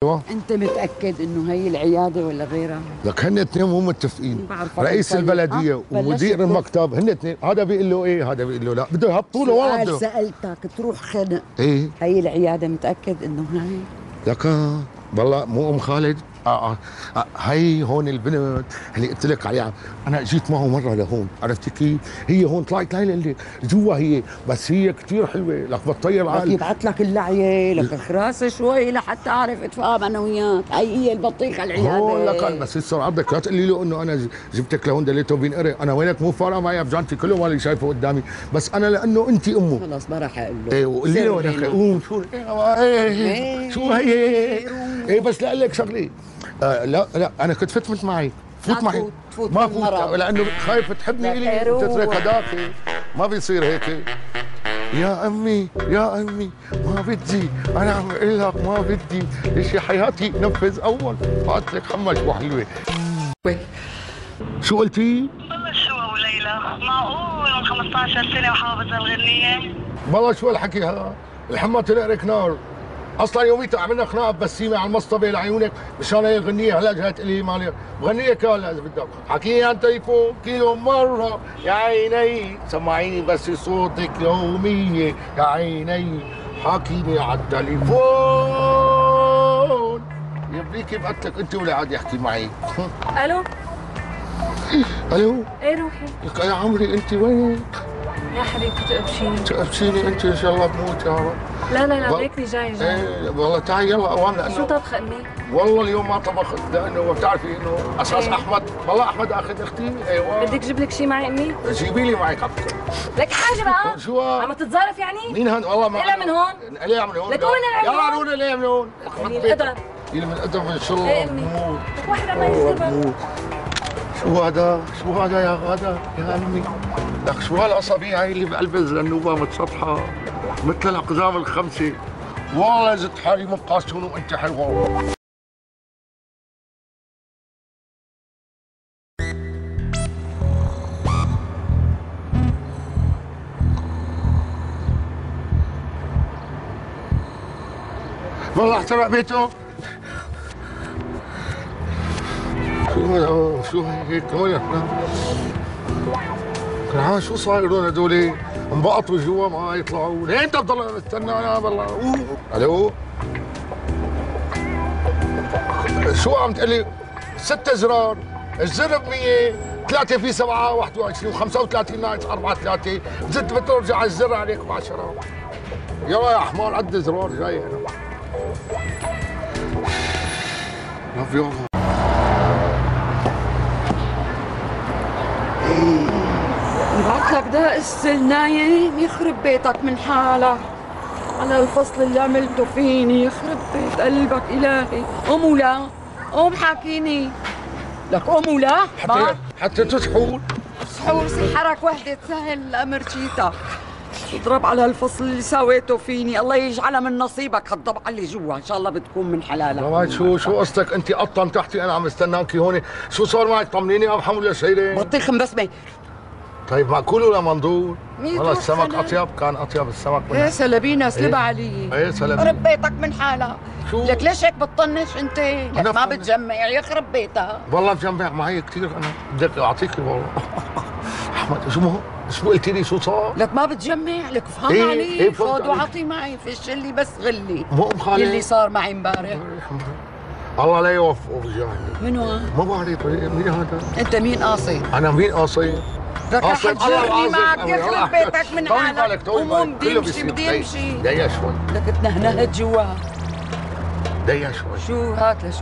ايوه. انت متاكد انه هي العياده ولا غيرها؟ لك هن اثنين مو متفقين، رئيس البلديه ومدير المكتب هن اثنين، هذا بيقول له ايه هذا بيقول له لا، بده يهبطوا له والله بده. سالتك تروح خنق. ايه هي العياده متاكد انه هي؟ لك والله مو ام خالد. هي هون البنت اللي قلت لك عليها، انا اجيت معه مره لهون، عرفتي كيف؟ هي هون طلعت ليلى اللي جوا هي، بس هي كثير حلوه، لك بتطير عقل. يبعث لك اللعيه لك خراسه شوي لحتى اعرف اتفاهم انا وياك، هي البطيخه العياده هون لك بس لسه عرضك لا تقولي له انه انا جبتك لهون دليته بينقري، انا وينك مو فارقه معي بجانتي كله مالي شايفه قدامي، بس انا لانه انت امه. خلص ما راح اقول له. ايه وقولي له وينك قوم شو شو هي ايه بس لاقول لك شغله. لا انا كنت فوت معي، فوت معي ما فوت لانه خايف تحبني الي وتترك هداك، ما بيصير هيك. يا امي يا امي ما بدي، انا عم اقول لك ما بدي، شي حياتي نفذ اول فات لك حمى شو حلوه. شو قلتي؟ والله شو وليلى معقول من 15 سنه وحافظ الغنيه؟ والله شو الحكي هذا؟ الحمى تنقرك نار. اصلا يوميتها عملنا خناقه بسيمه على المصطبه لعيونك مشان هي الغنيه، هلا جاي تقول لي مالي غنيك ولا اذا بدك حكيني عن تليفون كيلو مره يا عيني، سمعيني بس صوتك يوميه يا عيني، حكيني على التليفون. يبليكي بقتلك انت ولا عاد يحكي معي. الو الو ايه روحي لك يا عمري انت وينك؟ يا حبيبتي تقبشيني انت ان شاء الله بموت يا رب. لا ليكني جاي ايه والله تعي يلا اوام لانه شو طبخ امي؟ والله اليوم ما طبخت لانه بتعرفي انه اساس ايه؟ احمد، والله احمد اخذ اختي. ايوه بدك جيب لك شيء معي امي؟ جيبي لي معك على فكره. لك حاجه بقى؟ شو عم تتظرف يعني؟ مين هن والله ما اقلع من هون؟ اقلع من هون لك وين اقلع من يلا هون؟ نقول اقلع من هون. قليل الادب قليل من الادب ان شاء الله. ايه امي؟ لك وحده ما يصير. شو هذا؟ شو هذا يا غادة يا امي؟ لك شو هالاصابيع هي اللي بقلب الزنوبه متسطحه مثل الاقزام الخمسه، والله زدت حالي من قاسون وانت حلوه. والله احترق بيته. شو هيك هون شو صاير هون هدول؟ انبقطوا جوا ما يطلعوا، ليه انت بتضل استنى انا والله. الو شو عم تقلي؟ 6 زرار، الزر ب 100، 3 في 7 21 و35 ناقص 4 3، زدت بترجع الزر عليك ب 10. يلا يا حمار عد زرار جاي انا. يلا يبعث لك ده النايم يخرب بيتك من حالك على الفصل اللي عملته فيني، يخرب بيت قلبك الهي. قوم ولا قوم حاكيني لك قوم ولا حتى تسحور سحور سحرك وحدة سهل الامر شيتا تضرب على الفصل اللي سويته فيني، الله يجعلها من نصيبك هالضبعه اللي جوا ان شاء الله بتكون من حلالك. شو قصدك انت قطن تحتي انا عم استناكي هون، شو صار معك طمنيني ابحم ولا شيرين؟ بطيخ مبسمه. طيب معقول ولا منظور؟ والله السمك اطيب، كان اطيب السمك ايه سلبينا سلبها علي. ايه سلبينا. يخرب بيتك من حالك. لك ليش هيك بتطنش انت؟ لك ما بتجمع يخرب بيتك. والله بجمع معي كثير انا، بدك اعطيكي والله. احمد شو قلت لي شو صار؟ لك ما بتجمع، لك فهم إيه علي. إيه خذ وعطي معي، فيش اللي بس غلي. مو ام خالد اللي صار معي امبارح. الله لا يوفقه بجاني. من وين؟ ما بعرف مين هذا؟ انت مين قاصي؟ انا مين قاصي؟ لك رح تجرني معك يخرب بيتك من حالك. قوم بدي امشي بدي امشي. دقيقة شوي. لك تنهنهت جوا. دقيقة شوي. شو هات لشو